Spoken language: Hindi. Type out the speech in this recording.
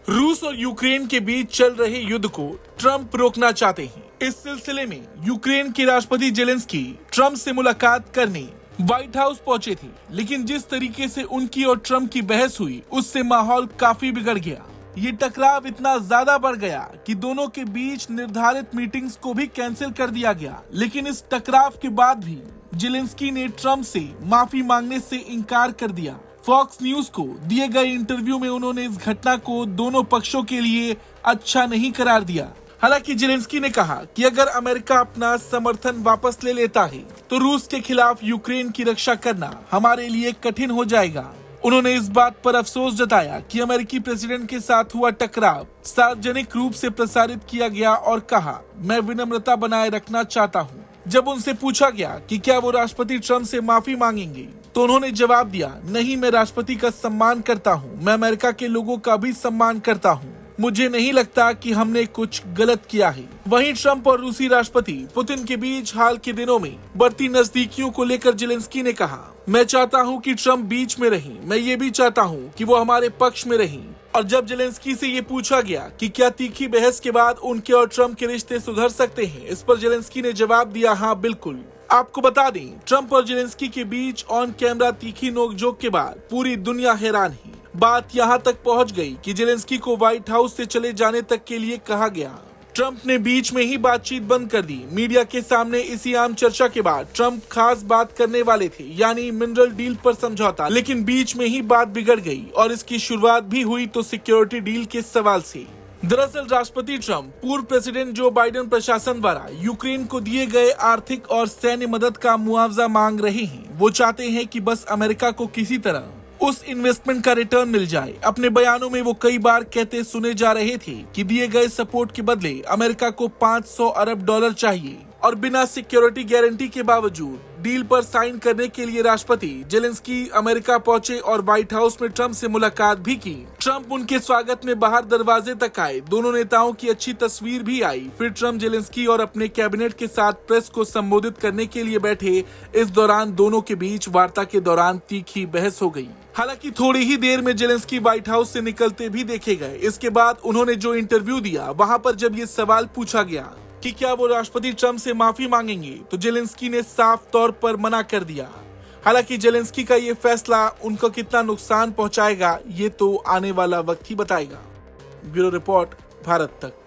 रूस और यूक्रेन के बीच चल रहे युद्ध को ट्रंप रोकना चाहते हैं। इस सिलसिले में यूक्रेन के राष्ट्रपति जेलेंस्की ट्रंप से मुलाकात करने व्हाइट हाउस पहुंचे थे, लेकिन जिस तरीके से उनकी और ट्रंप की बहस हुई उससे माहौल काफी बिगड़ गया। ये टकराव इतना ज्यादा बढ़ गया कि दोनों के बीच निर्धारित मीटिंग्स को भी कैंसिल कर दिया गया। लेकिन इस टकराव के बाद भी जेलेंस्की ने ट्रंप से माफी मांगने से इनकार कर दिया। फॉक्स न्यूज को दिए गए इंटरव्यू में उन्होंने इस घटना को दोनों पक्षों के लिए अच्छा नहीं करार दिया। हालांकि जेलेंस्की ने कहा कि अगर अमेरिका अपना समर्थन वापस ले लेता है तो रूस के खिलाफ यूक्रेन की रक्षा करना हमारे लिए कठिन हो जाएगा। उन्होंने इस बात पर अफसोस जताया कि अमेरिकी प्रेसिडेंट के साथ हुआ टकराव सार्वजनिक रूप से प्रसारित किया गया और कहा, मैं विनम्रता बनाए रखना चाहता हूं। जब उनसे पूछा गया कि क्या वो राष्ट्रपति ट्रंप से माफी मांगेंगे तो उन्होंने जवाब दिया, नहीं, मैं राष्ट्रपति का सम्मान करता हूं, मैं अमेरिका के लोगों का भी सम्मान करता हूं। मुझे नहीं लगता कि हमने कुछ गलत किया है। वहीं ट्रंप और रूसी राष्ट्रपति पुतिन के बीच हाल के दिनों में बढ़ती नजदीकियों को लेकर जेलेंस्की ने कहा, मैं चाहता हूं कि ट्रंप बीच में रहें, मैं ये भी चाहता हूं कि वो हमारे पक्ष में रहें। और जब जेलेंस्की से ये पूछा गया कि क्या तीखी बहस के बाद उनके और ट्रंप के रिश्ते सुधर सकते हैं, इस पर जेलेंस्की ने जवाब दिया, हाँ बिल्कुल। आपको बता दें, ट्रंप और जेलेंस्की के बीच ऑन कैमरा तीखी नोकझोंक के बाद पूरी दुनिया हैरान है। बात यहाँ तक पहुँच गई कि जेलेंस्की को व्हाइट हाउस से चले जाने तक के लिए कहा गया। ट्रंप ने बीच में ही बातचीत बंद कर दी। मीडिया के सामने इसी आम चर्चा के बाद ट्रंप खास बात करने वाले थे, यानी मिनरल डील पर समझौता, लेकिन बीच में ही बात बिगड़ गई और इसकी शुरुआत भी हुई तो सिक्योरिटी डील के सवाल से। दरअसल राष्ट्रपति ट्रंप पूर्व प्रेसिडेंट जो बाइडेन प्रशासन द्वारा यूक्रेन को दिए गए आर्थिक और सैन्य मदद का मुआवजा मांग रहे हैं। वो चाहते हैं कि बस अमेरिका को किसी तरह उस इन्वेस्टमेंट का रिटर्न मिल जाए। अपने बयानों में वो कई बार कहते सुने जा रहे थे कि दिए गए सपोर्ट के बदले अमेरिका को 500 अरब डॉलर चाहिए और बिना सिक्योरिटी गारंटी के बावजूद डील पर साइन करने के लिए राष्ट्रपति जेलेंस्की अमेरिका पहुंचे और व्हाइट हाउस में ट्रंप से मुलाकात भी की। ट्रंप उनके स्वागत में बाहर दरवाजे तक आए। दोनों नेताओं की अच्छी तस्वीर भी आई। फिर ट्रंप जेलेंस्की और अपने कैबिनेट के साथ प्रेस को संबोधित करने के लिए बैठे। इस दौरान दोनों के बीच वार्ता के दौरान तीखी बहस हो गई। हालांकि थोड़ी ही देर में जेलेंस्की व्हाइट हाउस से निकलते भी देखे गए। इसके बाद उन्होंने जो इंटरव्यू दिया वहां पर जब ये सवाल पूछा गया कि क्या वो राष्ट्रपति ट्रंप से माफी मांगेंगे तो जेलेंस्की ने साफ तौर पर मना कर दिया। हालांकि जेलेंस्की का ये फैसला उनको कितना नुकसान पहुंचाएगा ये तो आने वाला वक्त ही बताएगा। ब्यूरो रिपोर्ट, भारत तक।